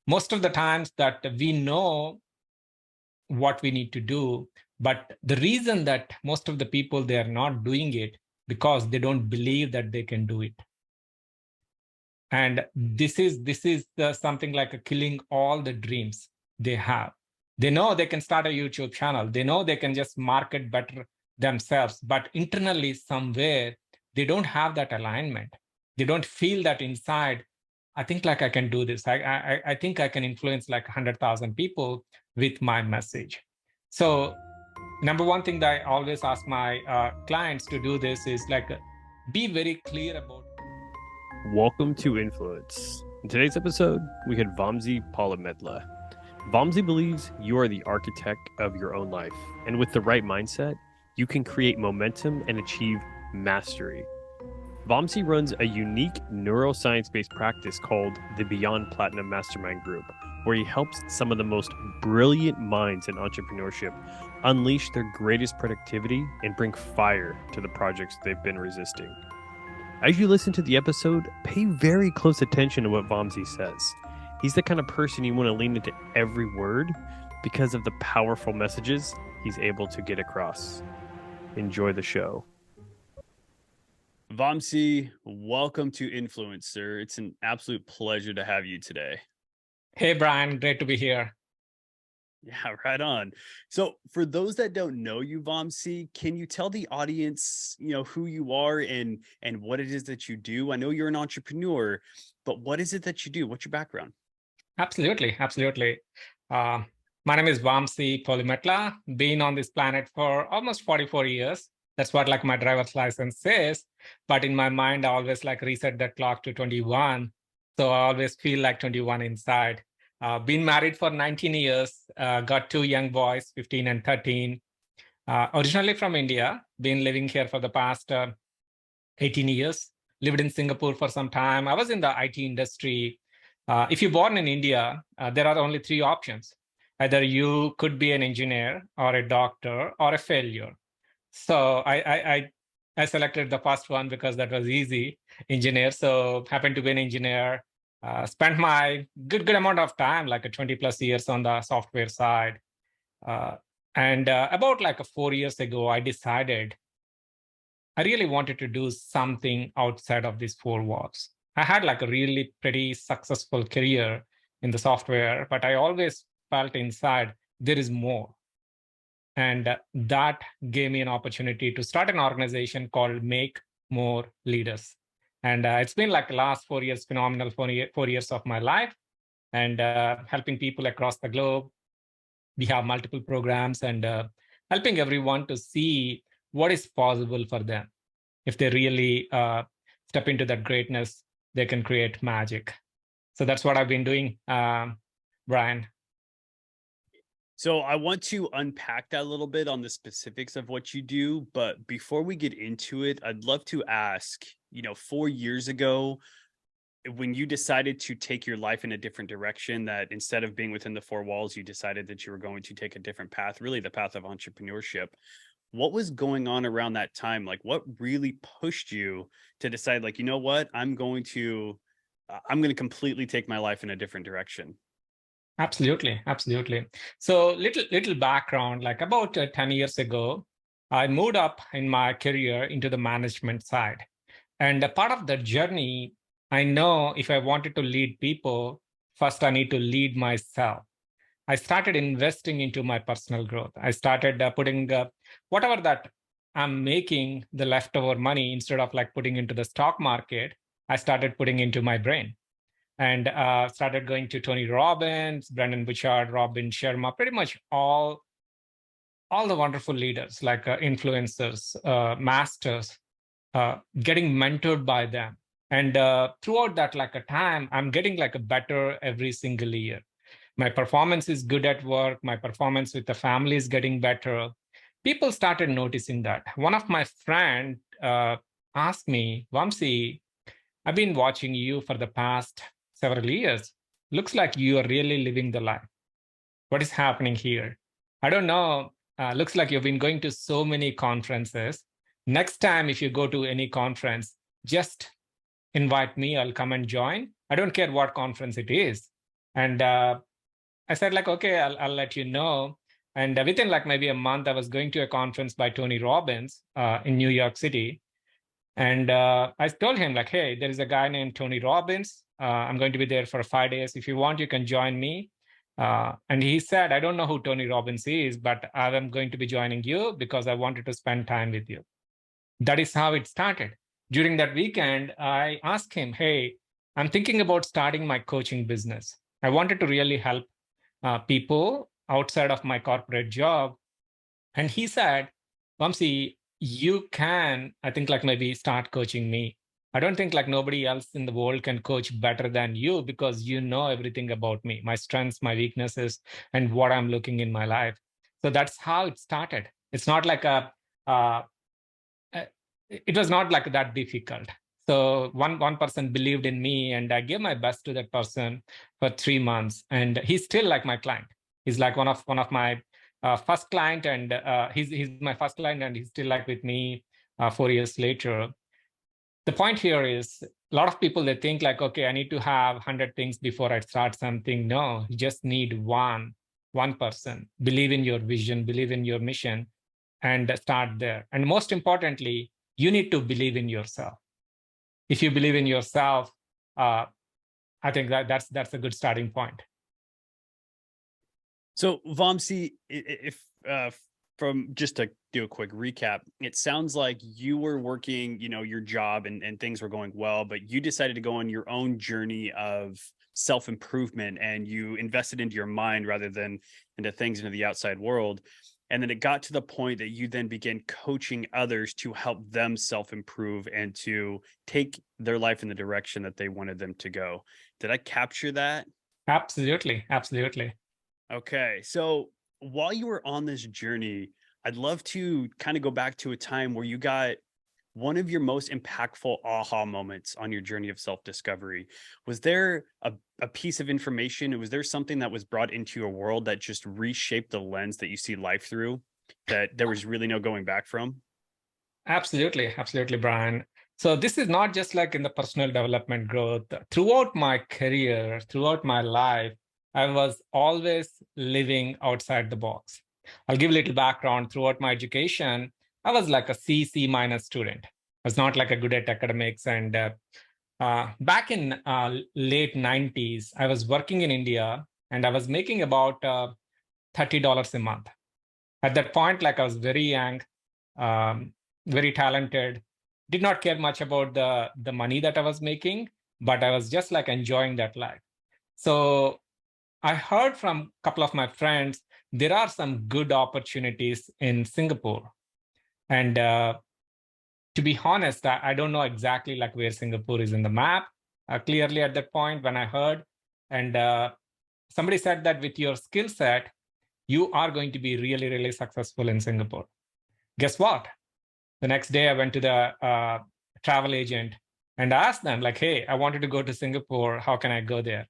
most of the times that we know what we need to do, but the reason that most of the people, they are not doing it because they don't believe that they can do it. And this is something like killing all the dreams they have. They know they can start a YouTube channel. They know they can just market better themselves, but internally somewhere they don't have that alignment. They don't feel that inside. I think like I can do this. I think I can influence like 100,000 people with my message. So number one thing that I always ask my clients to do this is like be very clear about. Welcome to Influence. In today's episode, we had Vamsi Polimetla. Vamsi believes you are the architect of your own life, and with the right mindset, you can create momentum and achieve mastery. Vamsi runs a unique neuro-science-based practice called the Beyond Platinum Mastermind Group, where he helps some of the most brilliant minds in entrepreneurship unleash their greatest productivity and bring fire to the projects they've been resisting. As you listen to the episode, pay very close attention to what Vamsi says. He's the kind of person you want to lean into every word because of the powerful messages he's able to get across. Enjoy the show. Vamsi, welcome to Influence, sir. It's an absolute pleasure to have you today. Hey, Brian, great to be here. Yeah, right on. So for those that don't know you, Vamsi, can you tell the audience, who you are and what it is that you do? I know you're an entrepreneur, but what is it that you do? What's your background? Absolutely. My name is Vamsi Polimetla. Been on this planet for almost 44 years. That's what like my driver's license says. But in my mind, I always like reset that clock to 21. So I always feel like 21 inside. Been married for 19 years, got two young boys, 15 and 13. Originally from India, been living here for the past 18 years, lived in Singapore for some time. I was in the IT industry. If you're born in India, there are only three options. Either you could be an engineer or a doctor or a failure. So I selected the first one because that was easy, engineer. So happened to be an engineer. Spent my good amount of time, like a 20 plus years on the software side. And about like 4 years ago, I decided I really wanted to do something outside of these four walls. I had like a really pretty successful career in the software, but I always felt inside there is more. And that gave me an opportunity to start an organization called Make More Leaders. And it's been like the last 4 years, phenomenal 4 years of my life, and helping people across the globe. We have multiple programs and helping everyone to see what is possible for them. If they really step into that greatness, they can create magic. So that's what I've been doing, Brian. So I want to unpack that a little bit on the specifics of what you do. But before we get into it, I'd love to ask, 4 years ago, when you decided to take your life in a different direction, that instead of being within the four walls, you decided that you were going to take a different path, really the path of entrepreneurship. What was going on around that time? Like, what really pushed you to decide, like, you know what, I'm going to completely take my life in a different direction? Absolutely. So little background, like about 10 years ago, I moved up in my career into the management side. And a part of the journey, I know if I wanted to lead people, first I need to lead myself. I started investing into my personal growth. I started putting whatever that I'm making, the leftover money, instead of like putting into the stock market, I started putting into my brain. And started going to Tony Robbins, Brendon Burchard, Robin Sharma, pretty much all the wonderful leaders, like influencers, masters, getting mentored by them. And throughout that like a time, I'm getting like a better every single year. My performance is good at work. My performance with the family is getting better. People started noticing that. One of my friend asked me, Vamsi, I've been watching you for the past several years. Looks like you are really living the life. What is happening here? I don't know. Looks like you've been going to so many conferences. Next time, if you go to any conference, just invite me. I'll come and join. I don't care what conference it is. And I said like, okay, I'll let you know. And within like maybe a month, I was going to a conference by Tony Robbins in New York City. And I told him like, hey, there is a guy named Tony Robbins. I'm going to be there for 5 days. If you want, you can join me. And he said, I don't know who Tony Robbins is, but I am going to be joining you because I wanted to spend time with you. That is how it started. During that weekend, I asked him, hey, I'm thinking about starting my coaching business. I wanted to really help people outside of my corporate job. And he said, Vamsi, you can, I think, like maybe start coaching me. I don't think like nobody else in the world can coach better than you because you know everything about me, my strengths, my weaknesses, and what I'm looking in my life. So that's how it started. It's not like uh, it was not like that difficult. So one person believed in me, and I gave my best to that person for 3 months, and he's still like my client. He's like one of my first client, and he's my first client, and he's still like with me 4 years later. The point here is a lot of people, they think like, okay, I need to have 100 things before I start something. No, you just need one person. Believe in your vision, believe in your mission, and start there. And most importantly, you need to believe in yourself. If you believe in yourself, uh, I think that's a good starting point. So Vamsi, if from just to do a quick recap, it sounds like you were working, your job and things were going well, but you decided to go on your own journey of self-improvement and you invested into your mind rather than into things into the outside world. And then it got to the point that you then began coaching others to help them self-improve and to take their life in the direction that they wanted them to go. Did I capture that? Absolutely. Absolutely. Okay. So while you were on this journey, I'd love to kind of go back to a time where you got one of your most impactful aha moments on your journey of self-discovery. Was there a piece of information? Was there something that was brought into your world that just reshaped the lens that you see life through, that there was really no going back from? Absolutely. Absolutely, Brian. So this is not just like in the personal development growth. Throughout my career, throughout my life, I was always living outside the box. I'll give a little background. Throughout my education, I was like a C minus student. I was not like a good at academics. And back in late 90s, I was working in India and I was making about $30 a month. At that point, like I was very young, um, very talented, did not care much about the money that I was making, but I was just like enjoying that life. So I heard from a couple of my friends, there are some good opportunities in Singapore. And to be honest, I don't know exactly like where Singapore is in the map clearly at that point when I heard. And somebody said that with your skill set, you are going to be really, really successful in Singapore. Guess what? The next day I went to the travel agent and asked them like, hey, I wanted to go to Singapore. How can I go there?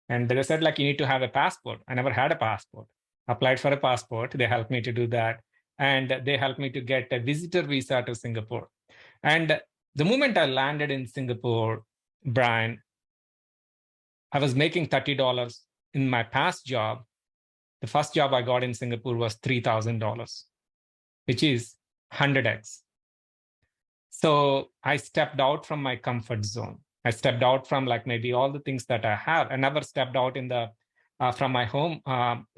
And they said like, you need to have a passport. I never had a passport. Applied for a passport. They helped me to do that. And they helped me to get a visitor visa to Singapore. And the moment I landed in Singapore, Brian, I was making $30 in my past job. The first job I got in Singapore was $3,000, which is 100x. So I stepped out from my comfort zone. I stepped out from like maybe all the things that I have. I never stepped out in the from my home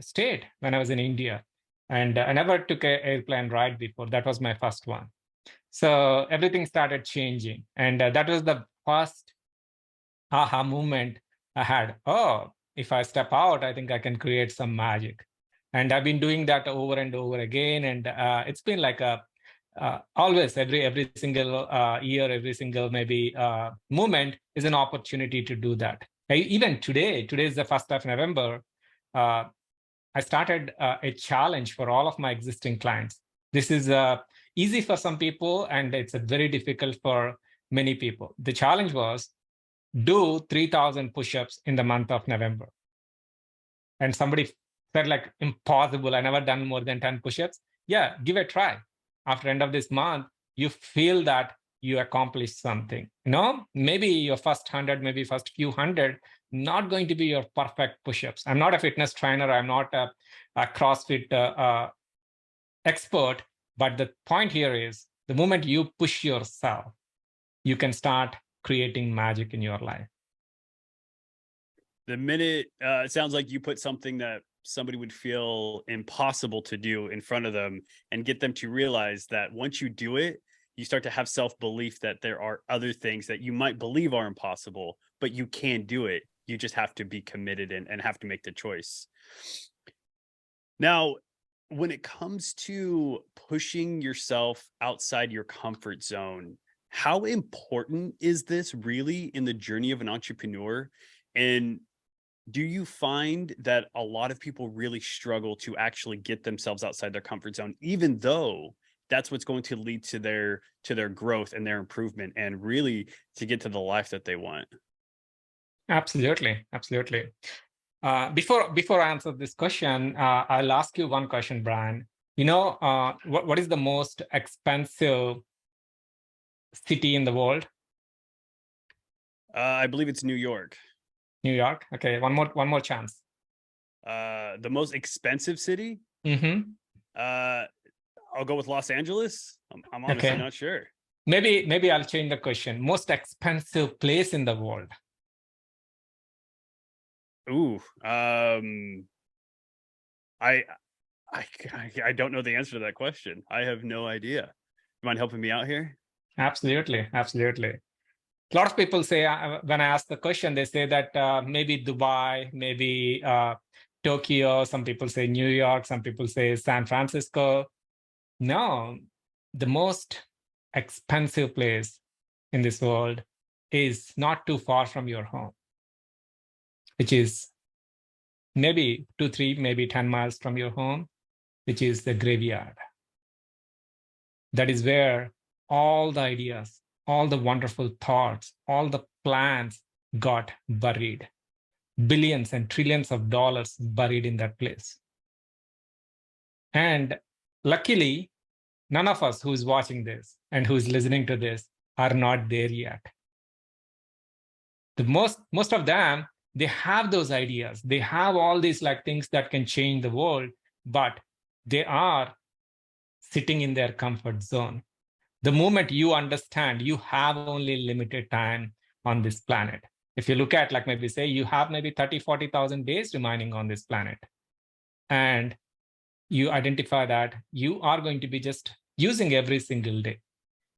state when I was in India. And I never took an airplane ride before. That was my first one. So everything started changing. And that was the first aha moment I had. Oh, if I step out, I think I can create some magic. And I've been doing that over and over again. And it's been like a always every single year, every single maybe moment is an opportunity to do that. Even today is the 1st of November. I started a challenge for all of my existing clients. This is easy for some people, and it's very difficult for many people. The challenge was do 3,000 push-ups in the month of November. And somebody said like, impossible. I never done more than 10 push-ups. Yeah, give it a try. After end of this month, you feel that you accomplished something. Maybe your first 100, maybe first few hundred, not going to be your perfect push-ups. I'm not a fitness trainer. I'm not a CrossFit expert. But the point here is the moment you push yourself, you can start creating magic in your life. The minute it sounds like you put something that somebody would feel impossible to do in front of them and get them to realize that once you do it, you start to have self-belief that there are other things that you might believe are impossible, but you can do it. You just have to be committed and have to make the choice. Now, when it comes to pushing yourself outside your comfort zone, how important is this really in the journey of an entrepreneur? And do you find that a lot of people really struggle to actually get themselves outside their comfort zone, even though that's what's going to lead to their growth and their improvement and really to get to the life that they want? Absolutely. Absolutely. Before I answer this question, I'll ask you one question, Brian. What is the most expensive city in the world? I believe it's New York. New York. Okay, one more chance. The most expensive city? Mm-hmm. I'll go with Los Angeles. I'm honestly Okay. not sure. Maybe I'll change the question. Most expensive place in the world. Ooh, I don't know the answer to that question. I have no idea. You mind helping me out here? Absolutely. Absolutely. A lot of people say, when I ask the question, they say that maybe Dubai, maybe Tokyo. Some people say New York. Some people say San Francisco. No, the most expensive place in this world is not too far from your home, which is maybe 2, 3, maybe 10 miles from your home, which is the graveyard. That is where all the ideas, all the wonderful thoughts, all the plans got buried. Billions and trillions of dollars buried in that place. And luckily, none of us who's watching this and who's listening to this are not there yet. The most of them, they have those ideas. They have all these like things that can change the world, but they are sitting in their comfort zone. The moment you understand you have only limited time on this planet. If you look at, like maybe say you have maybe 30, 40,000 days remaining on this planet, and you identify that you are going to be just using every single day.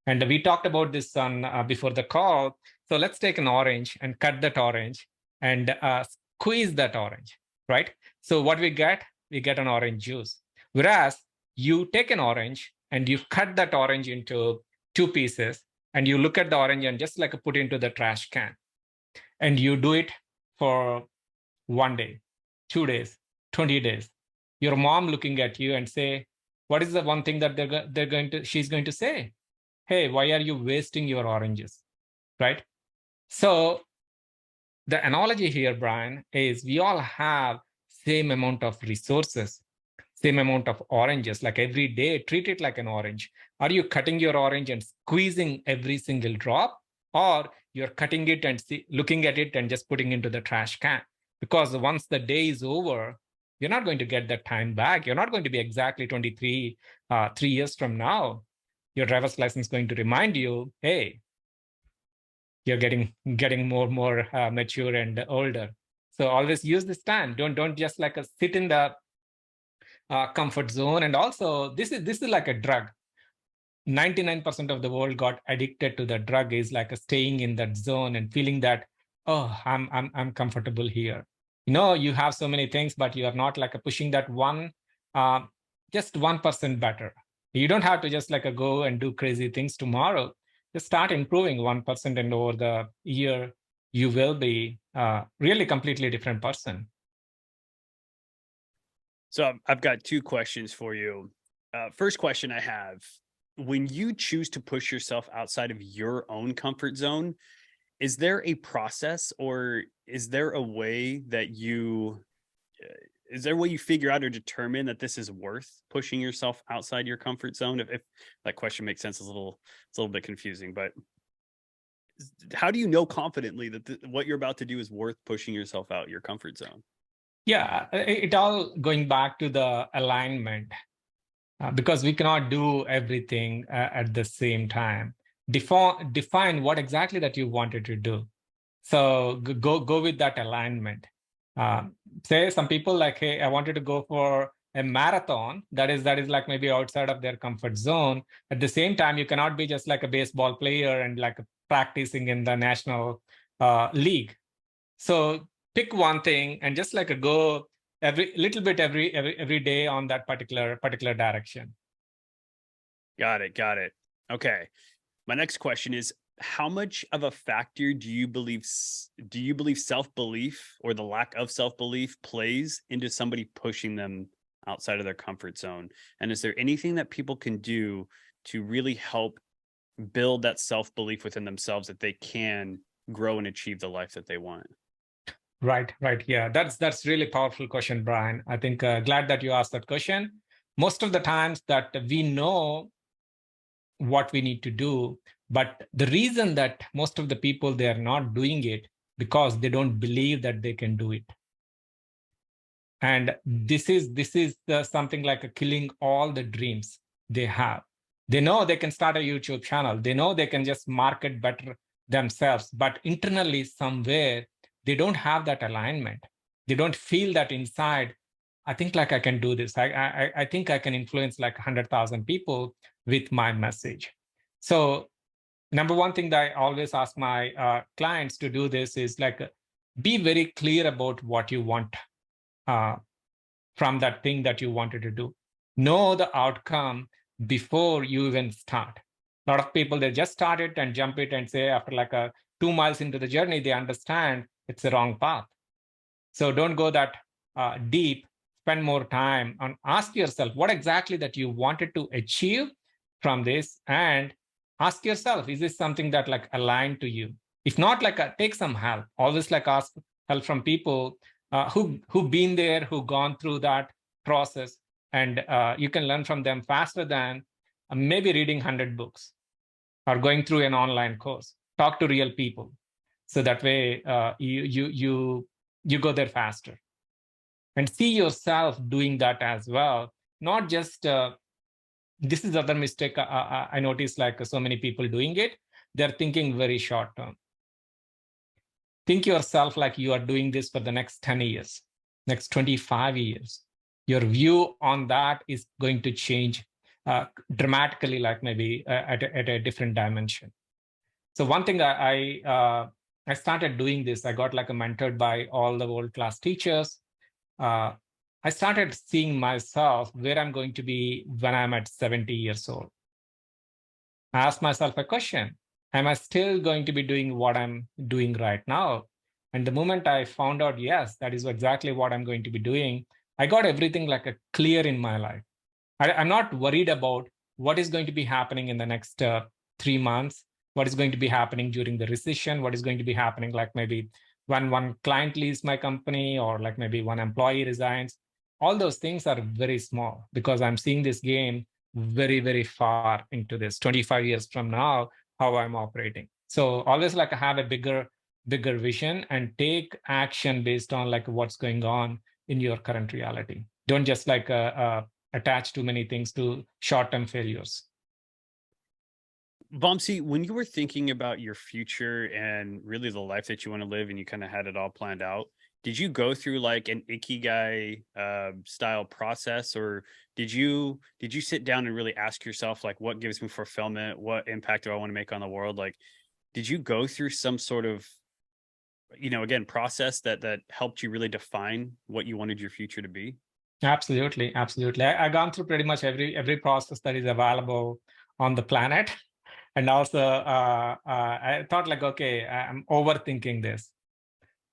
And we talked about this on before the call. So let's take an orange and cut that orange and squeeze that orange, right? So what we get an orange juice. Whereas you take an orange and you cut that orange into 2 pieces and you look at the orange and just like put into the trash can. And you do it for 1 day, 2 days, 20 days. Your mom looking at you and say, what is the one thing that she's going to say? Hey, why are you wasting your oranges, right? So the analogy here, Brian, is we all have same amount of resources, same amount of oranges. Like every day, treat it like an orange. Are you cutting your orange and squeezing every single drop, or you're cutting it and looking at it and just putting into the trash can? Because once the day is over, you're not going to get that time back. You're not going to be exactly 23, 3 years from now. Your driver's license is going to remind you, hey, you're getting more mature and older. So always use this time. Don't just like sit in the comfort zone. And also, this is like a drug. 99% of the world got addicted to the drug is like staying in that zone and feeling that, oh, I'm comfortable here. You have so many things, but you are not like pushing that one, just 1% better. You don't have to just like go and do crazy things tomorrow. Just start improving 1%, and over the year, you will be really completely different person. So I've got 2 questions for you. First question I have, when you choose to push yourself outside of your own comfort zone, is there a process or is there a way that you figure out or determine that this is worth pushing yourself outside your comfort zone? If that question makes sense, it's a little bit confusing, but how do you know confidently that what you're about to do is worth pushing yourself out your comfort zone? Yeah, it all going back to the alignment, because we cannot do everything at the same time. Define what exactly that you wanted to do. So go with that alignment. Say some people like, hey, I wanted to go for a marathon. That is like maybe outside of their comfort zone. At the same time, you cannot be just like a baseball player and like practicing in the national league. So pick one thing and just like a go every little bit every day on that particular direction. Got it. Okay. My next question is, how much of a factor do you believe self-belief or the lack of self-belief plays into somebody pushing them outside of their comfort zone? And is there anything that people can do to really help build that self-belief within themselves that they can grow and achieve the life that they want? Right. Yeah, that's really powerful question, Brian. I think glad that you asked that question. Most of the times that we know what we need to do, but the reason that most of the people they are not doing it because they don't believe that they can do it. And this is something like a killing all the dreams they have. They know they can start a YouTube channel. They know they can just market better themselves, but internally somewhere they don't have that alignment. They don't feel that inside. I think like I can do this. I think I can influence like 100,000 people with my message. So number one thing that I always ask my clients to do this is like be very clear about what you want uh, from that thing that you wanted to do. Know the outcome before you even start. A lot of people, they just start it and jump it and say after like 2 miles into the journey, they understand it's the wrong path. So don't go that deep. Spend more time and ask yourself what exactly that you wanted to achieve from this, and ask yourself, is this something that like aligned to you? If not, like take some help. Always like ask help from people who been there, who gone through that process, and you can learn from them faster than maybe reading 100 books or going through an online course. Talk to real people, so that way you go there faster, and see yourself doing that as well. Not just this is other mistake I noticed, like so many people doing it. They're thinking very short term. Think yourself like you are doing this for the next 10 years, next 25 years. Your view on that is going to change dramatically, like maybe at a different dimension. So one thing I started doing this, I got like a mentored by all the world-class teachers. I started seeing myself where I'm going to be when I'm at 70 years old. I asked myself a question. Am I still going to be doing what I'm doing right now? And the moment I found out, yes, that is exactly what I'm going to be doing, I got everything like a clear in my life. I'm not worried about what is going to be happening in the next 3 months, what is going to be happening during the recession, what is going to be happening like maybe when one client leaves my company, or like maybe one employee resigns. All those things are very small because I'm seeing this game very far into this 25 years from now, how I'm operating. So always like have a bigger vision and take action based on like what's going on in your current reality. Don't just like attach too many things to short-term failures. Vamsi, when you were thinking about your future and really the life that you want to live, and you kind of had it all planned out, did you go through like an ikigai style process, or did you sit down and really ask yourself like, what gives me fulfillment? What impact do I want to make on the world? Like, did you go through some sort of, again, process that helped you really define what you wanted your future to be? Absolutely. I've gone through pretty much every process that is available on the planet. And also, I thought like, okay, I'm overthinking this.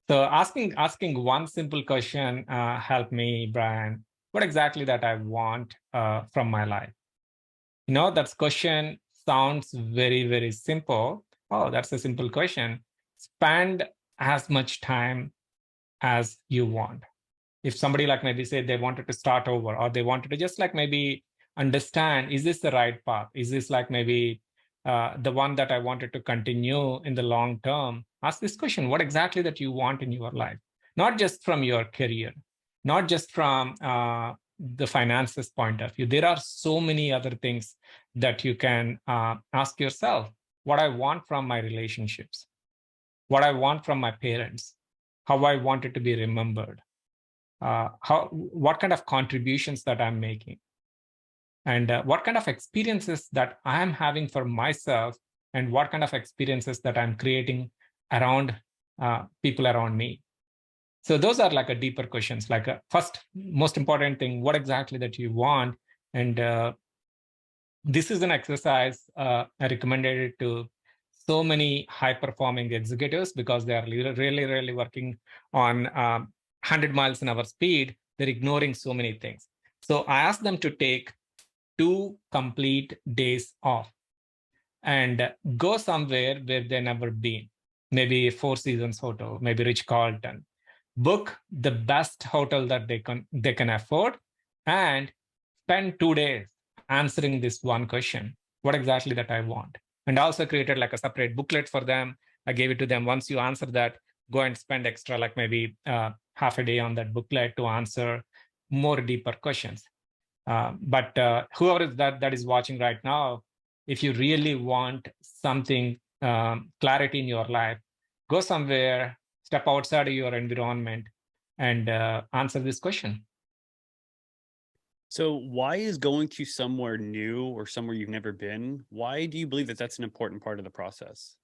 So asking one simple question helped me, Brian. What exactly that I want from my life? That question sounds very simple. Oh, that's a simple question. Spend as much time as you want. If somebody like maybe say they wanted to start over, or they wanted to just like maybe understand, is this the right path? Is this like maybe the one that I wanted to continue in the long term, ask this question: what exactly that you want in your life? Not just from your career, not just from the finances point of view. There are so many other things that you can ask yourself: what I want from my relationships, what I want from my parents, how I want it to be remembered, what kind of contributions that I'm making, and what kind of experiences that I'm having for myself, and what kind of experiences that I'm creating around people around me. So those are like a deeper questions. Like first, most important thing: what exactly that you want, and this is an exercise I recommended it to so many high performing executives because they are really, really working on 100 miles an hour speed. They're ignoring so many things. So I asked them to take 2 complete days off and go somewhere where they've never been. Maybe Four Seasons Hotel, maybe Rich Carlton. Book the best hotel that they can afford and spend 2 days answering this one question: what exactly that I want? And also created like a separate booklet for them. I gave it to them. Once you answer that, go and spend extra, like maybe half a day on that booklet to answer more deeper questions. But whoever is that is watching right now, if you really want something, clarity in your life, go somewhere, step outside of your environment, and answer this question. So why is going to somewhere new or somewhere you've never been, why do you believe that that's an important part of the process?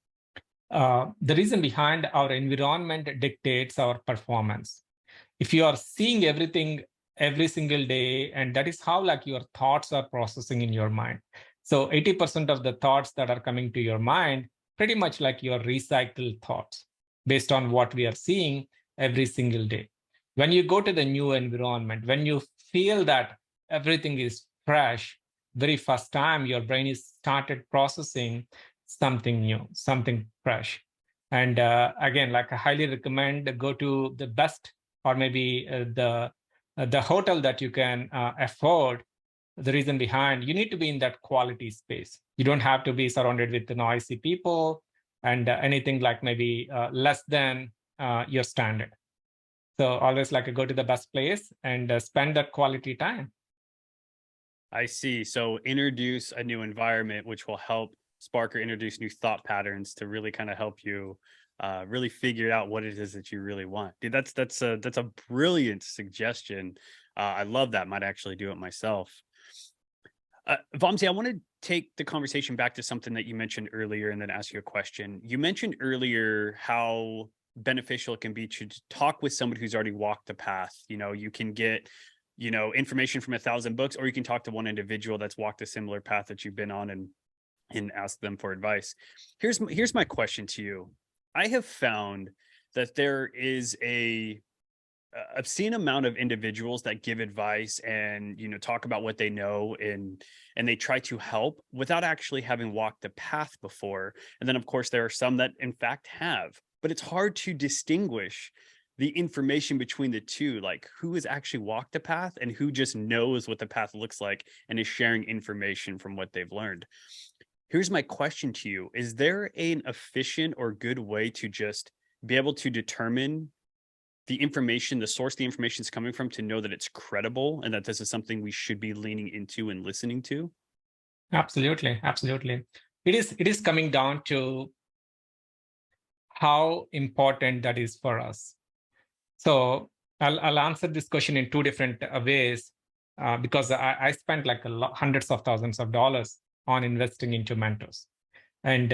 The reason behind our environment dictates our performance. If you are seeing everything every single day, and that is how like your thoughts are processing in your mind. So 80% of the thoughts that are coming to your mind, pretty much like your recycled thoughts based on what we are seeing every single day. When you go to the new environment, when you feel that everything is fresh, very first time your brain is started processing something new, something fresh. And again, like I highly recommend go to the best, or maybe the hotel that you can afford. The reason behind, you need to be in that quality space. You don't have to be surrounded with the noisy people and anything like maybe less than your standard. So always like go to the best place and spend that quality time. I see. So introduce a new environment, which will help spark or introduce new thought patterns to really kind of help you really figure out what it is that you really want. Dude, that's a brilliant suggestion. I love that. Might actually do it myself. Vamsi, I want to take the conversation back to something that you mentioned earlier and then ask you a question. You mentioned earlier how beneficial it can be to talk with somebody who's already walked the path. You know, you can get, you know, information from 1,000 books, or you can talk to one individual that's walked a similar path that you've been on and ask them for advice. Here's my question to you. I have found that there is a obscene amount of individuals that give advice and, you know, talk about what they know and they try to help without actually having walked the path before. And then of course there are some that in fact have, but it's hard to distinguish the information between the two, like who has actually walked the path and who just knows what the path looks like and is sharing information from what they've learned. Here's my question to you. Is there an efficient or good way to just be able to determine the information, the source the information is coming from, to know that it's credible and that this is something we should be leaning into and listening to? Absolutely, absolutely. It is coming down to how important that is for us. So I'll answer this question in 2 different ways because I spent like hundreds of thousands of dollars on investing into mentors. And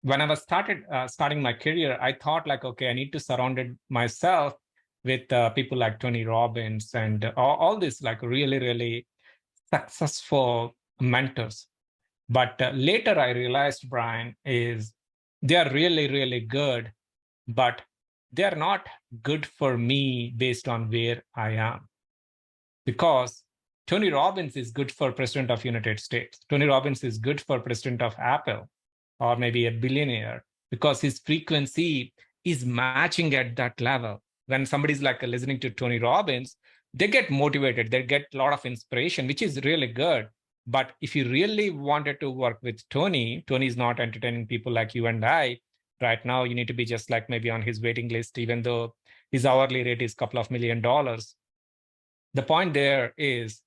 when I was starting my career, I thought like, okay, I need to surround myself with people like Tony Robbins and all these like really, really successful mentors. But later I realized, Brian, is they are really, really good, but they are not good for me based on where I am. Because Tony Robbins is good for President of United States. Tony Robbins is good for President of Apple, or maybe a billionaire, because his frequency is matching at that level. When somebody's like listening to Tony Robbins, they get motivated, they get a lot of inspiration, which is really good. But if you really wanted to work with Tony, Tony is not entertaining people like you and I. Right now, you need to be just like maybe on his waiting list, even though his hourly rate is a couple of $1 million. The point there is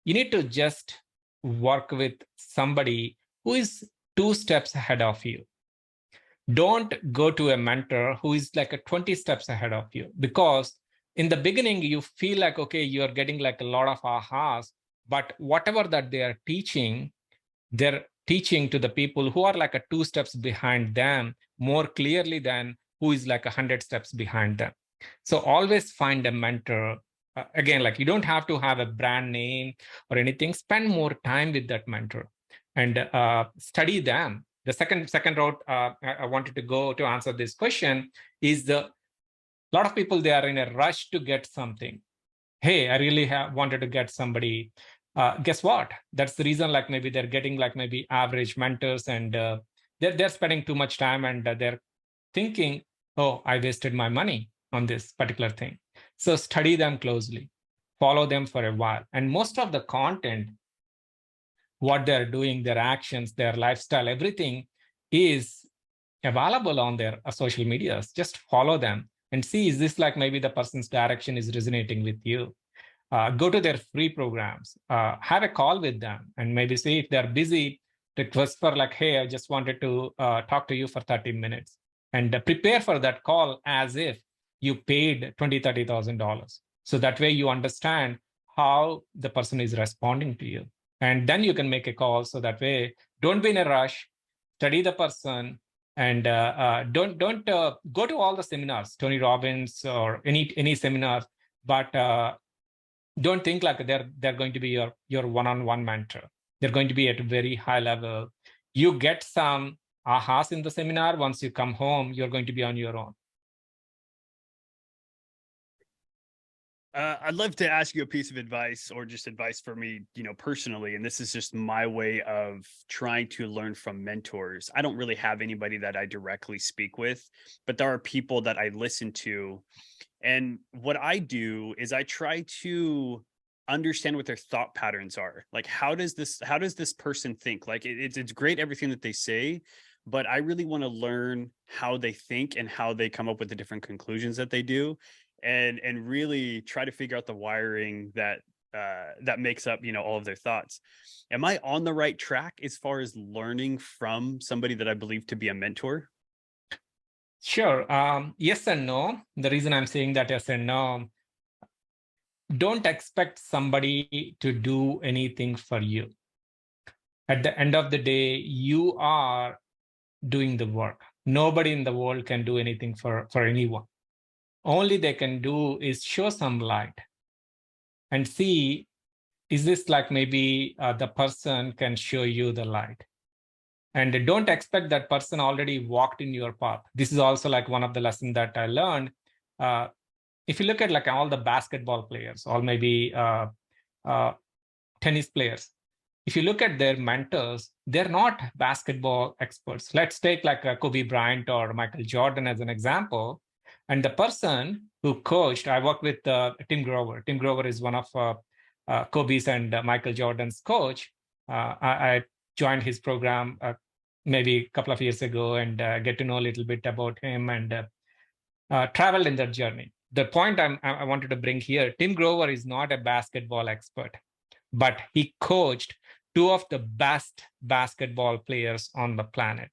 you need to just work with somebody who is 2 steps ahead of you. Don't go to a mentor who is like a 20 steps ahead of you, because in the beginning you feel like, okay, you're getting like a lot of ahas, but whatever that they're teaching to the people who are like a 2 steps behind them more clearly than who is like 100 steps behind them. So always find a mentor. Again, like you don't have to have a brand name or anything. Spend more time with that mentor and study them. The second route I wanted to go to answer this question is a lot of people, they are in a rush to get something. Hey, I really wanted to get somebody. Guess what? That's the reason. Like maybe they're getting like maybe average mentors, and they're spending too much time, and they're thinking, oh, I wasted my money on this particular thing. So study them closely, follow them for a while, and most of the content, what they're doing, their actions, their lifestyle, everything is available on their social medias. Just follow them and see, is this like maybe the person's direction is resonating with you? Go to their free programs, have a call with them, and maybe see if they're busy. Request for like, hey, I just wanted to talk to you for 30 minutes, and prepare for that call as if you paid $20,000, $30,000. So that way you understand how the person is responding to you, and then you can make a call. So that way, don't be in a rush. Study the person, and don't go to all the seminars, Tony Robbins or any seminars, but don't think like they're going to be your one-on-one mentor. They're going to be at a very high level. You get some ahas in the seminar. Once you come home, you're going to be on your own. I'd love to ask you a piece of advice, or just advice for me, personally. And this is just my way of trying to learn from mentors. I don't really have anybody that I directly speak with, but there are people that I listen to. And what I do is I try to understand what their thought patterns are. Like, how does this person think? Like, it's great, everything that they say, but I really want to learn how they think and how they come up with the different conclusions that they do, and really try to figure out the wiring that makes up, all of their thoughts. Am I on the right track as far as learning from somebody that I believe to be a mentor? Sure. Yes and no. The reason I'm saying that yes and no, don't expect somebody to do anything for you. At the end of the day, you are doing the work. Nobody in the world can do anything for anyone. Only they can do is show some light and see, is this like maybe the person can show you the light. And don't expect that person already walked in your path. This is also like one of the lessons that I learned. If you look at like all the basketball players, or maybe tennis players, if you look at their mentors, they're not basketball experts. Let's take like Kobe Bryant or Michael Jordan as an example. And the person who coached, I worked with Tim Grover. Tim Grover is one of Kobe's and Michael Jordan's coach. I joined his program maybe a couple of years ago, and get to know a little bit about him, and traveled in that journey. The point I wanted to bring here, Tim Grover is not a basketball expert, but he coached two of the best basketball players on the planet.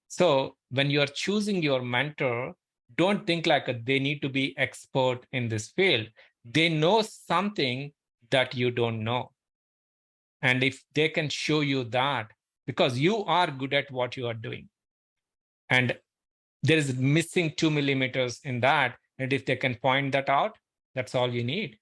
So when you're choosing your mentor, don't think like they need to be expert in this field. They know something that you don't know. And if they can show you that, because you are good at what you are doing, and there is missing 2 millimeters in that, and if they can point that out, that's all you need.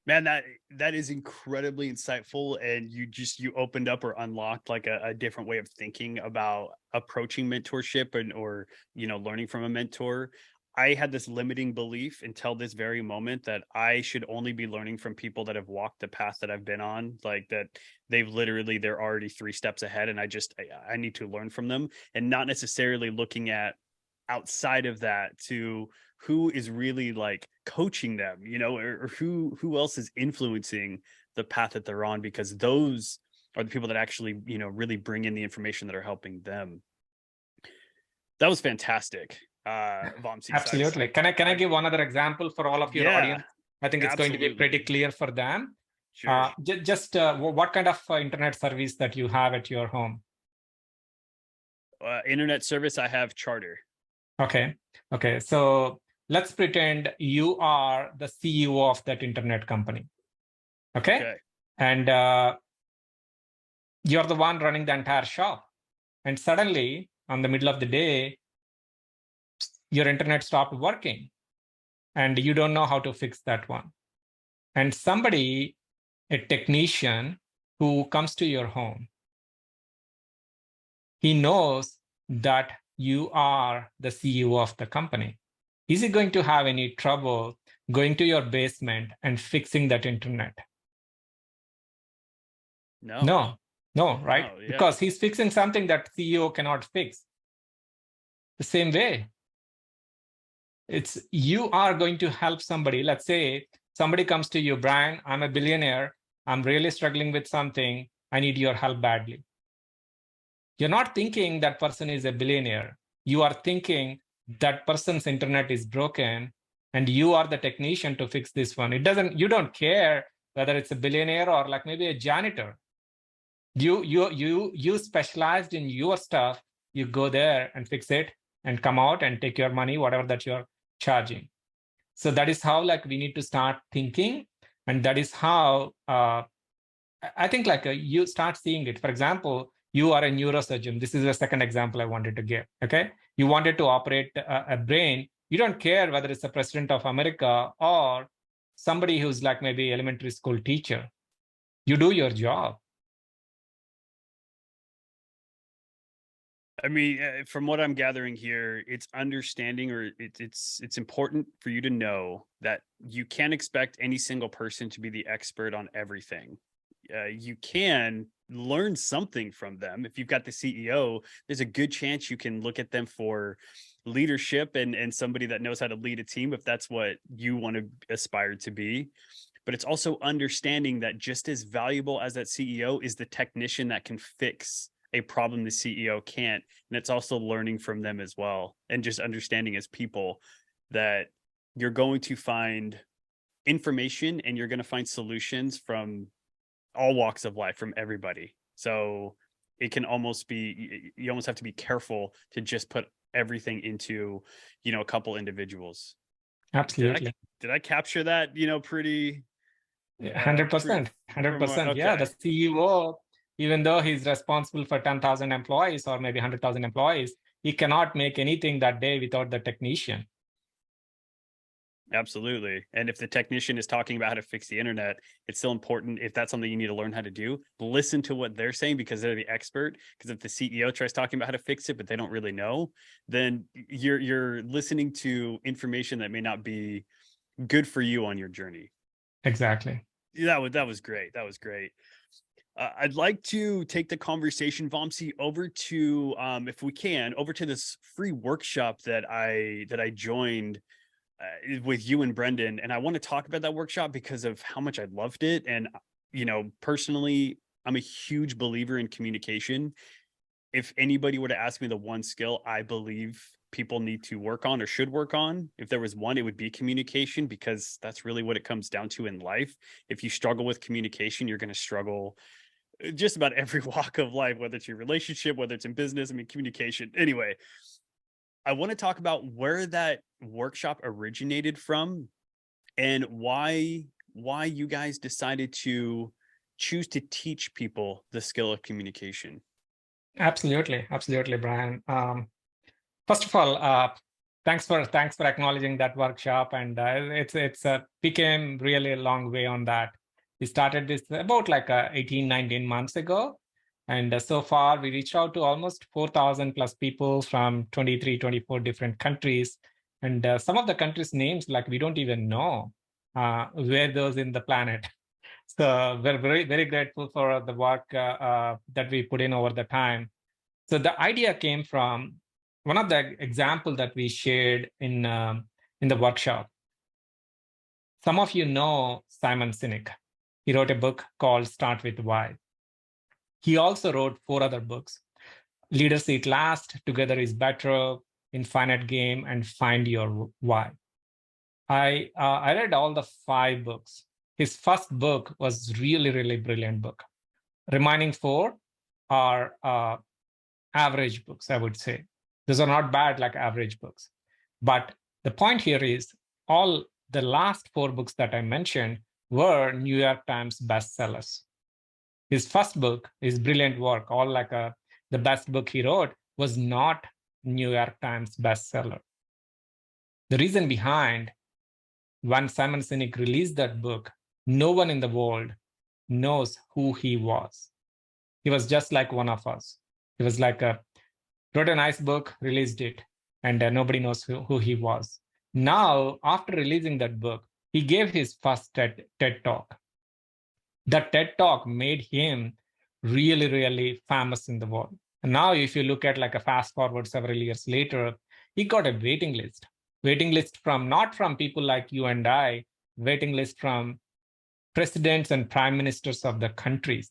Man, that is incredibly insightful, and you opened up or unlocked like a different way of thinking about approaching mentorship or learning from a mentor. I had this limiting belief until this very moment that I should only be learning from people that have walked the path that I've been on, like that they're already 3 steps ahead, and I need to learn from them, and not necessarily looking at outside of that to who is really like coaching them, or who else is influencing the path that they're on, because those are the people that actually, really bring in the information that are helping them. That was fantastic. Vamsi. Absolutely. Can I give one other example for all of your Yeah, audience? I think it's going to be absolutely. pretty clear for them. Sure. Just what kind of internet service that you have at your home? Internet service, I have Charter. Okay. So let's pretend you are the CEO of that internet company. Okay. And you're the one running the entire shop. And suddenly, on the middle of the day, your internet stopped working and you don't know how to fix that one. And somebody, a technician who comes to your home, he knows that you are the CEO of the company. Is he going to have any trouble going to your basement and fixing that internet? No. No, right? No, yeah. Because he's fixing something that CEO cannot fix. The same way, it's you are going to help somebody. Let's say somebody comes to you, Brian, I'm a billionaire. I'm really struggling with something. I need your help badly. You're not thinking that person is a billionaire. You are thinking that person's internet is broken and you are the technician to fix this one. You don't care whether it's a billionaire or like maybe a janitor. You specialized in your stuff. You go there and fix it and come out and take your money, whatever that you're charging. So that is how like we need to start thinking. And that is how I think like you start seeing it. For example, you are a neurosurgeon. This is the second example I wanted to give. Okay. You wanted to operate a brain. You don't care whether it's the president of America or somebody who's like maybe elementary school teacher. You do your job. I mean, from what I'm gathering here, it's understanding, or it's important for you to know that you can't expect any single person to be the expert on everything. You can learn something from them. If you've got the CEO, there's a good chance you can look at them for leadership and somebody that knows how to lead a team, if that's what you want to aspire to be. But it's also understanding that just as valuable as that CEO is the technician that can fix a problem the CEO can't. And it's also learning from them as well. And just understanding as people that you're going to find information and you're going to find solutions from all walks of life, from everybody. So it can almost be, you almost have to be careful to just put everything into, a couple individuals. Absolutely. Did I capture that, pretty? 100%. 100%. Yeah, the CEO, even though he's responsible for 10,000 employees or maybe 100,000 employees, he cannot make anything that day without the technician. Absolutely. And if the technician is talking about how to fix the internet, it's still important, if that's something you need to learn how to do, listen to what they're saying, because they're the expert. Because if the CEO tries talking about how to fix it, but they don't really know, then you're listening to information that may not be good for you on your journey. Exactly. That was great. That was great. I'd like to take the conversation, Vamsi, over to, if we can, over to this free workshop that I joined with you and Brendan. And I want to talk about that workshop because of how much I loved it. And, personally, I'm a huge believer in communication. If anybody were to ask me the one skill I believe people need to work on or should work on, if there was one, it would be communication, because that's really what it comes down to in life. If you struggle with communication, you're going to struggle just about every walk of life, whether it's your relationship, whether it's in business. I mean, communication. Anyway, I want to talk about where that workshop originated from and why you guys decided to choose to teach people the skill of communication. Absolutely, Brian. First of all, thanks for acknowledging that workshop, and it's became really a long way on that. We started this about like 18, 19 months ago. And so far, we reached out to almost 4,000 plus people from 23, 24 different countries. And some of the countries' names, like we don't even know where those in the planet. So we're very, very grateful for the work that we put in over the time. So the idea came from one of the example that we shared in the workshop. Some of you know Simon Sinek. He wrote a book called Start With Why. He also wrote 4 other books: Leaders Eat Last, Together is Better, Infinite Game, and Find Your Why. I read all the 5 books. His first book was really, really brilliant book. Remaining 4 are average books, I would say. Those are not bad like average books. But the point here is all the last 4 books that I mentioned were New York Times bestsellers. His first book, his brilliant work, all like the best book he wrote, was not New York Times bestseller. The reason behind, when Simon Sinek released that book, no one in the world knows who he was. He was just like one of us. He was like wrote a nice book, released it, and nobody knows who he was. Now, after releasing that book, he gave his first TED Talk. That TED Talk made him really, really famous in the world. And now, if you look at like a fast forward several years later, he got a waiting list from not from people like you and I, waiting list from presidents and prime ministers of the countries.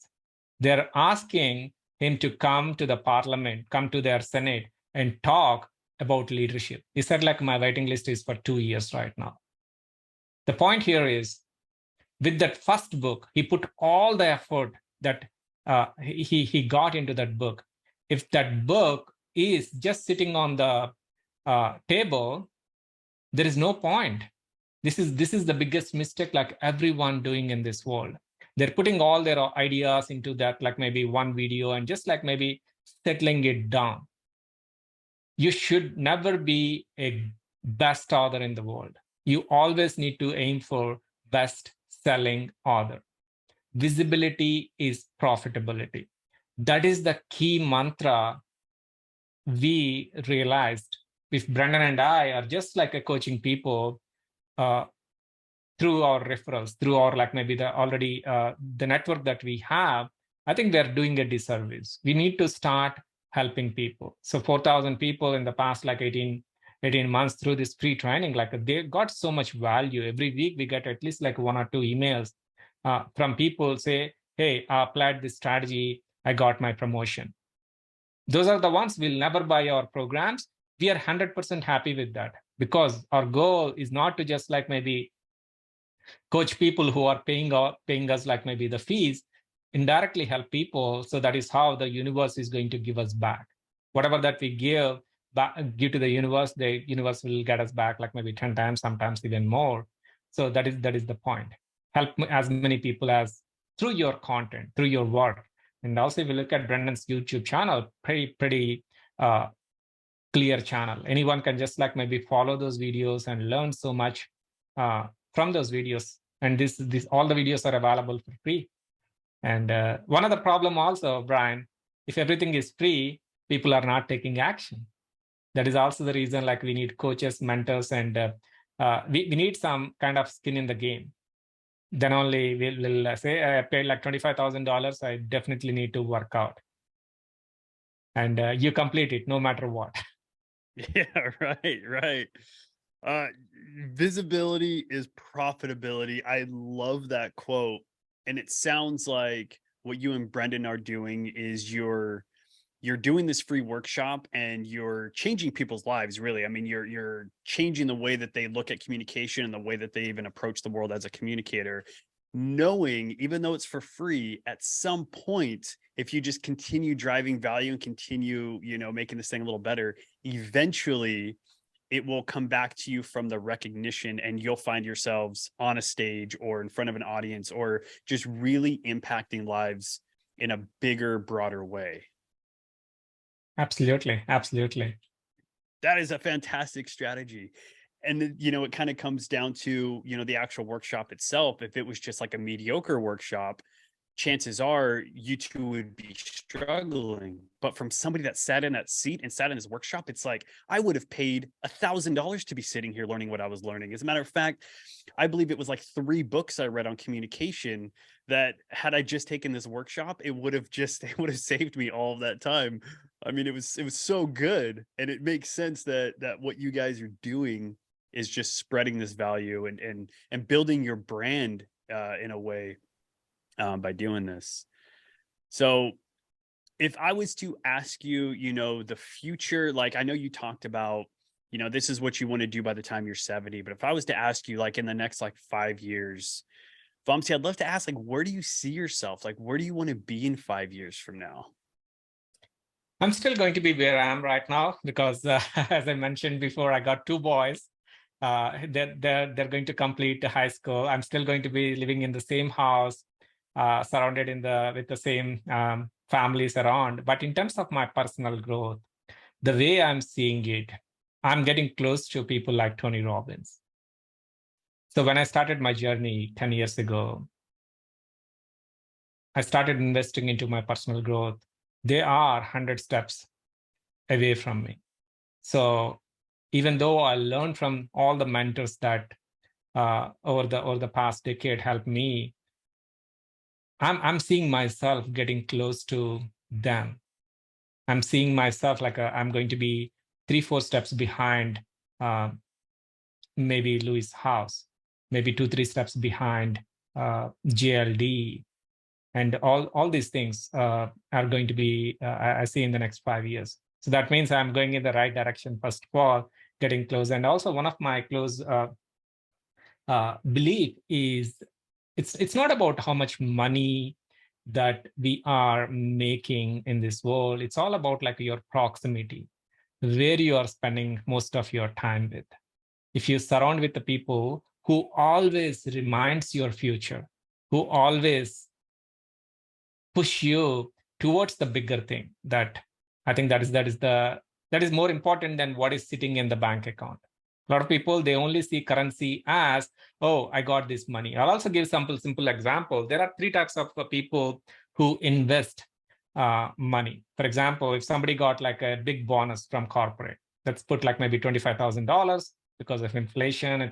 They're asking him to come to the parliament, come to their Senate and talk about leadership. He said, like, my waiting list is for 2 years right now. The point here is, with that first book, he put all the effort that he got into that book. If that book is just sitting on the table, there is no point. This is the biggest mistake like everyone doing in this world. They're putting all their ideas into that, like maybe one video and just like maybe settling it down. You should never be a best author in the world. You always need to aim for best selling author. Visibility is profitability. That is the key mantra we realized. If Brendan and I are just like a coaching people through our referrals, through our like maybe the already the network that we have, I think we are doing a disservice. We need to start helping people. So 4,000 people in the past like 18 months through this free training, like they got so much value. Every week we get at least like 1 or 2 emails from people say, hey, I applied this strategy, I got my promotion. Those are the ones we'll never buy our programs. We are 100% happy with that, because our goal is not to just like maybe coach people who are paying us like maybe the fees, indirectly help people. So that is how the universe is going to give us back. Whatever that we give to the universe will get us back like maybe 10 times, sometimes even more. So that is the point. Help as many people as through your content, through your work. And also, if you look at Brendan's YouTube channel, pretty clear channel. Anyone can just like maybe follow those videos and learn so much from those videos. And this all the videos are available for free. And one of the problem also, Brian, if everything is free, people are not taking action. That is also the reason like we need coaches, mentors, and we need some kind of skin in the game. Then only we'll say, I paid like $25,000. I definitely need to work out. And you complete it no matter what. Yeah, right. Visibility is profitability. I love that quote. And it sounds like what you and Brendan are doing is you're doing this free workshop and you're changing people's lives, really. I mean, you're changing the way that they look at communication and the way that they even approach the world as a communicator, knowing even though it's for free, at some point, if you just continue driving value and continue, making this thing a little better, eventually it will come back to you from the recognition, and you'll find yourselves on a stage or in front of an audience or just really impacting lives in a bigger, broader way. Absolutely. That is a fantastic strategy. And it kind of comes down to, the actual workshop itself. If it was just like a mediocre workshop, chances are you two would be struggling. But from somebody that sat in that seat and sat in his workshop, it's like, I would have paid $1,000 to be sitting here learning what I was learning. As a matter of fact, I believe it was like 3 books I read on communication that had I just taken this workshop, it would have saved me all of that time. I mean, it was so good. And it makes sense that what you guys are doing is just spreading this value and building your brand in a way by doing this. So if I was to ask you, the future, like I know you talked about, this is what you want to do by the time you're 70, but if I was to ask you like in the next like 5 years, Vamsi, I'd love to ask, like, where do you see yourself? Like, where do you want to be in 5 years from now? I'm still going to be where I am right now because, as I mentioned before, I got 2 boys. They're going to complete the high school. I'm still going to be living in the same house, surrounded with the same families around. But in terms of my personal growth, the way I'm seeing it, I'm getting close to people like Tony Robbins. So when I started my journey 10 years ago, I started investing into my personal growth. They are 100 steps away from me. So even though I learned from all the mentors that over the past decade helped me, I'm seeing myself getting close to them. I'm seeing myself like I'm going to be 3-4 steps behind maybe Louis House, maybe 2-3 steps behind JLD, and all these things are going to be I see in the next 5 years. So that means I'm going in the right direction. First of all, getting close, and also one of my close belief is it's not about how much money that we are making in this world. It's all about like your proximity, where you are spending most of your time with. If you surround with the people who always reminds your future, who always push you towards the bigger thing, that I think that is more important than what is sitting in the bank account. A lot of people, they only see currency as, oh, I got this money. I'll also give simple example. There are 3 types of people who invest money. For example, if somebody got like a big bonus from corporate, let's put like maybe $25,000 because of inflation.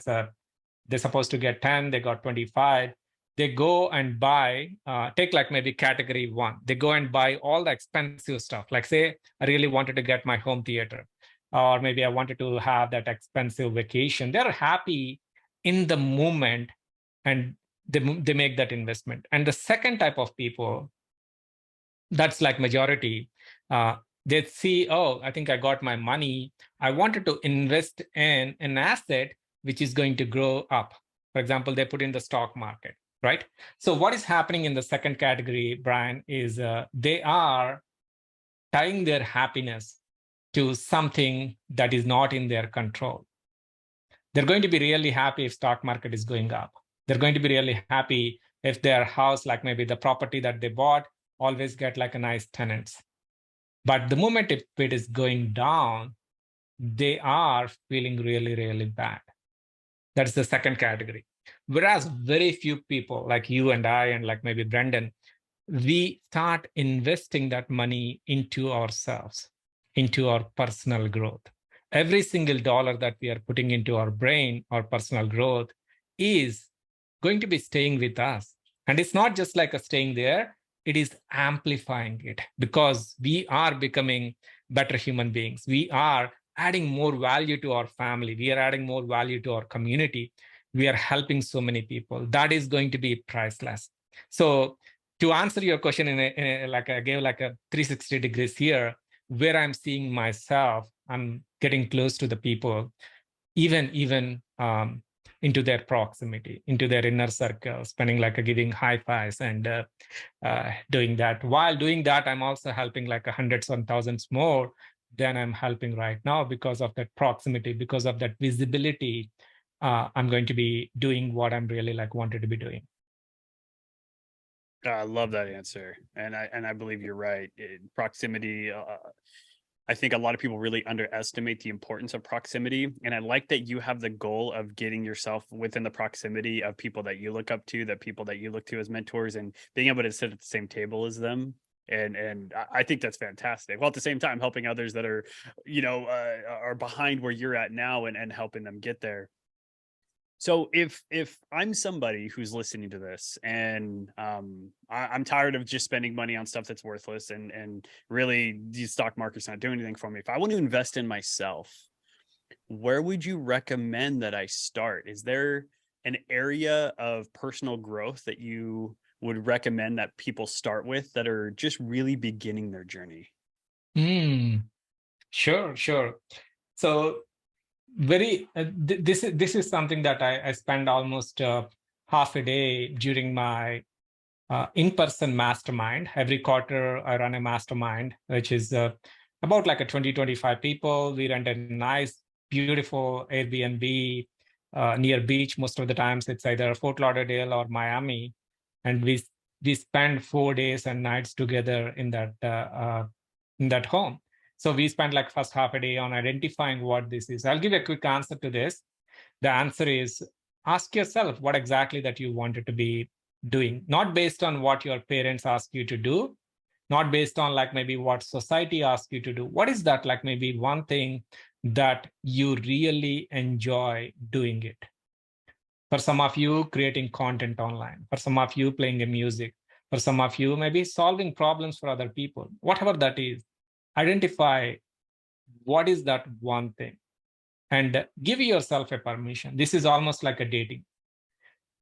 They're supposed to get 10, they got 25. They go and buy, take like maybe category 1. They go and buy all the expensive stuff. Like say, I really wanted to get my home theater, or maybe I wanted to have that expensive vacation. They're happy in the moment and they make that investment. And the second type of people, that's like majority, they see, oh, I think I got my money. I wanted to invest in an asset which is going to grow up. For example, they put in the stock market, right? So what is happening in the second category, Brian, is they are tying their happiness to something that is not in their control. They're going to be really happy if stock market is going up. They're going to be really happy if their house, like maybe the property that they bought, always get like a nice tenants. But the moment if it is going down, they are feeling really, really bad. That's the second category. Whereas very few people like you and I, and like maybe Brendan, we start investing that money into ourselves, into our personal growth. Every single dollar that we are putting into our brain, our personal growth, is going to be staying with us. And it's not just like a staying there, it is amplifying it because we are becoming better human beings. We are adding more value to our family. We are adding more value to our community. We are helping so many people. That is going to be priceless. So to answer your question like I gave like a 360 degrees here, where I'm seeing myself, I'm getting close to the people, even into their proximity, into their inner circle, spending like giving high fives and doing that. While doing that, I'm also helping like hundreds and thousands more than I'm helping right now because of that proximity, because of that visibility. I'm going to be doing what I'm really like wanted to be doing. I love that answer, and I believe you're right. Proximity, I think a lot of people really underestimate the importance of proximity. And I like that you have the goal of getting yourself within the proximity of people that you look up to, the people that you look to as mentors, and being able to sit at the same table as them. And I think that's fantastic. While at the same time helping others that are, are behind where you're at now, and helping them get there. So if I'm somebody who's listening to this, and I'm tired of just spending money on stuff that's worthless, and really the stock market's not doing anything for me. If I want to invest in myself, where would you recommend that I start? Is there an area of personal growth that you would recommend that people start with that are just really beginning their journey? Sure, sure. So this is something that I spend almost half a day during my in-person mastermind. Every quarter, I run a mastermind, which is about like a 20-25 people. We rent a nice, beautiful Airbnb near beach. Most of the times, it's either Fort Lauderdale or Miami, and we spend 4 days and nights together in that home. So we spend like first half a day on identifying what this is. I'll give a quick answer to this. The answer is, ask yourself what exactly that you wanted to be doing, not based on what your parents ask you to do, not based on like maybe what society asks you to do. What is that, like maybe one thing that you really enjoy doing it? For some of you, creating content online. For some of you, playing a music. For some of you, maybe solving problems for other people. Whatever that is, identify what is that one thing, and give yourself a permission. This is almost like a dating.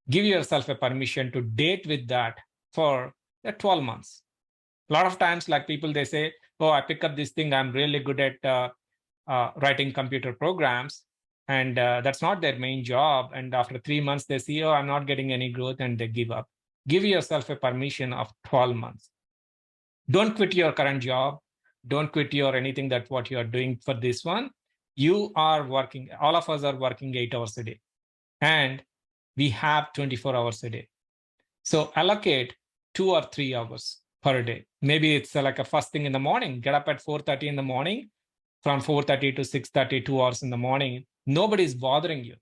Give yourself a permission to date with that for 12 months. A lot of times, like people, they say, oh, I pick up this thing, I'm really good at writing computer programs, and that's not their main job. And after 3 months, they see, oh, I'm not getting any growth, and they give up. Give yourself a permission of 12 months. Don't quit your current job. Don't quit your anything that what you are doing for this one. You are working, all of us are working 8 hours a day, and we have 24 hours a day. So allocate 2 or 3 hours per day. Maybe it's like a first thing in the morning, get up at 4:30 in the morning, from 4:30 to 6:30, 2 hours in the morning. Nobody's bothering you.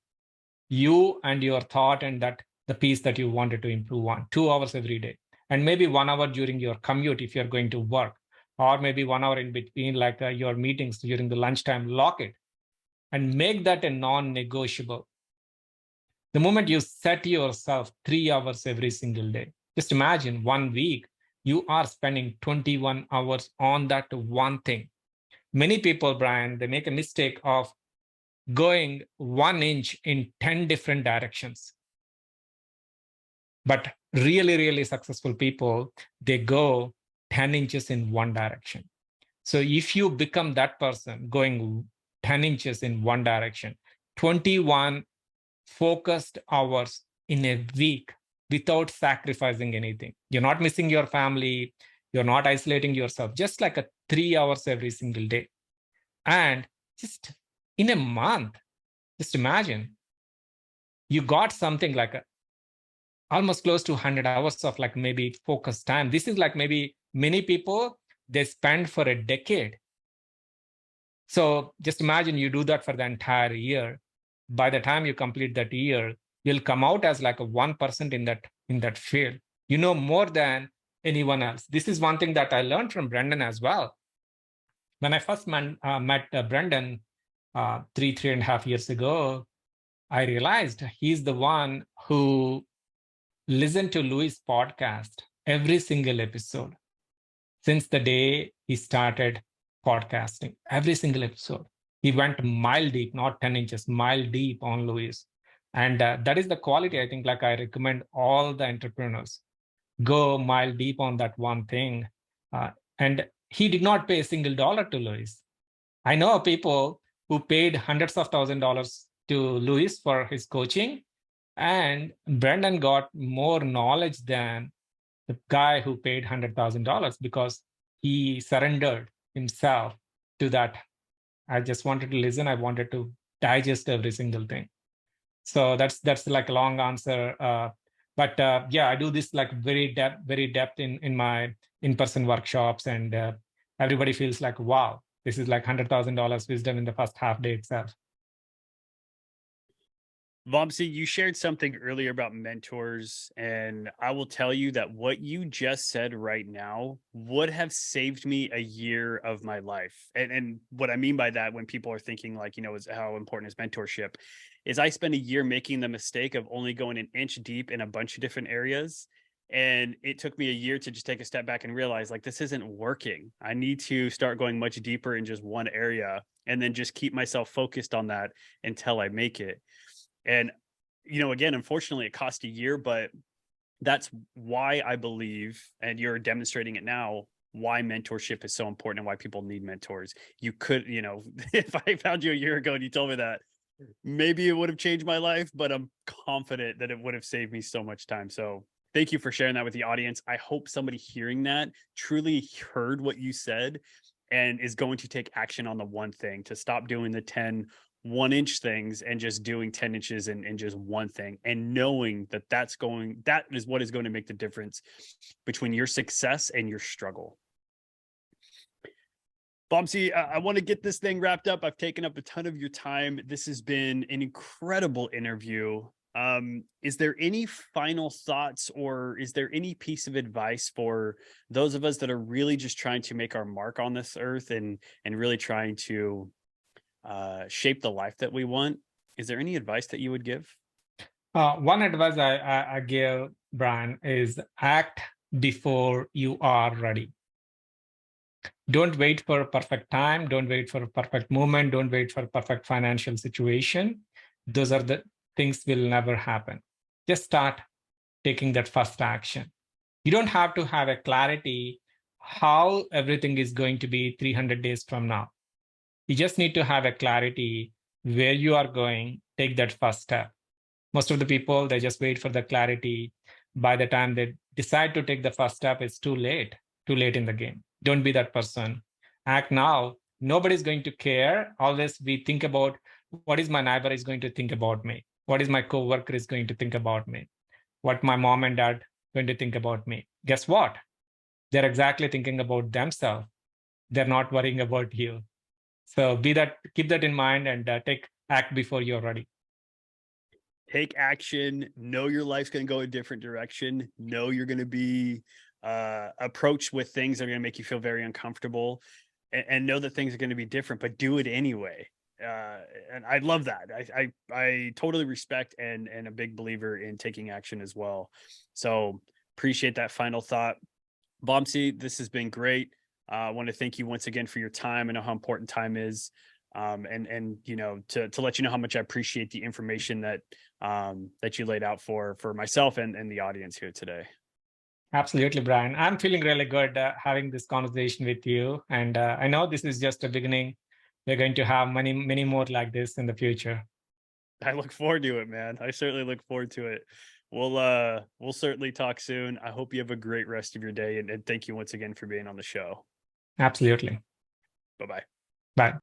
You and your thought, and that the piece that you wanted to improve on, 2 hours every day. And maybe 1 hour during your commute if you're going to work, or maybe 1 hour in between, like your meetings during the lunchtime. Lock it and make that a non-negotiable. The moment you set yourself 3 hours every single day, just imagine 1 week, you are spending 21 hours on that one thing. Many people, Brian, they make a mistake of going 1 inch in 10 different directions. But really, really successful people, they go 10 inches in one direction. So if you become that person going 10 inches in one direction, 21 focused hours in a week without sacrificing anything. You're not missing your family. You're not isolating yourself, just like a 3 hours every single day. And just in a month, just imagine you got something like almost close to 100 hours of like maybe focused time. This is like maybe many people, they spend for a decade. So just imagine you do that for the entire year. By the time you complete that year, you'll come out as like a 1% in that field. You know more than anyone else. This is one thing that I learned from Brendan as well. When I first met Brendan 3.5 years ago, I realized he's the one who listened to Louis' podcast every single episode since the day he started podcasting. Every single episode. He went mile deep, not 10 inches, mile deep on Louis. And that is the quality, I think, like I recommend all the entrepreneurs. Go mile deep on that one thing. And he did not pay a single dollar to Louis. I know people who paid hundreds of $1,000s to Louis for his coaching, and Brendan got more knowledge than the guy who paid $100,000 because he surrendered himself to that. I just wanted to listen. I wanted to digest every single thing. So that's like a long answer. But yeah, I do this like very depth in my in-person workshops, and everybody feels like, wow, This is like $100,000 wisdom in the first half day itself. Vamsi, you shared something earlier about mentors, and I will tell you that what you just said right now would have saved me a year of my life. And what I mean by that, when people are thinking like, is how important is mentorship, is I spent a year making the mistake of only going an inch deep in a bunch of different areas. And it took me a year to just take a step back and realize like, this isn't working. I need to start going much deeper in just one area and then just keep myself focused on that until I make it. And, again, unfortunately, it cost a year, but that's why I believe, and you're demonstrating it now, why mentorship is so important and why people need mentors. You could, if I found you a year ago and you told me that, maybe it would have changed my life, but I'm confident that it would have saved me so much time. So thank you for sharing that with the audience. I hope somebody hearing that truly heard what you said and is going to take action on the one thing, to stop doing the 10 1-inch things and just doing 10 inches in just one thing, and knowing that that is what is going to make the difference between your success and your struggle. Vamsi, I want to get this thing wrapped up. I've taken up a ton of your time. This has been an incredible interview. Is there any final thoughts, or is there any piece of advice for those of us that are really just trying to make our mark on this earth and really trying to shape the life that we want? Is there any advice that you would give? One advice I give, Brian, is act before you are ready. Don't wait for a perfect time. Don't wait for a perfect moment. Don't wait for a perfect financial situation. Those are the things will never happen. Just start taking that first action. You don't have to have a clarity how everything is going to be 300 days from now. You just need to have a clarity where you are going, take that first step. Most of the people, they just wait for the clarity. By the time they decide to take the first step, it's too late in the game. Don't be that person. Act now. Nobody's going to care. Always we think about what is my neighbor is going to think about me? What is my coworker is going to think about me? What my mom and dad going to think about me? Guess what? They're exactly thinking about themselves. They're not worrying about you. So keep that in mind, and act before you're ready. Take action. Know your life's going to go a different direction. Know you're going to be approached with things that are going to make you feel very uncomfortable, and know that things are going to be different, but do it anyway. And I love that. I totally respect and a big believer in taking action as well. So appreciate that final thought. Vamsi, this has been great. I want to thank you once again for your time. I know how important time is. And to let you know how much I appreciate the information that that you laid out for myself and the audience here today. Absolutely, Brian. I'm feeling really good having this conversation with you. And I know this is just a beginning. We're going to have many more like this in the future. I look forward to it, man. I certainly look forward to it. We'll certainly talk soon. I hope you have a great rest of your day, and thank you once again for being on the show. Absolutely. Bye-bye. Bye.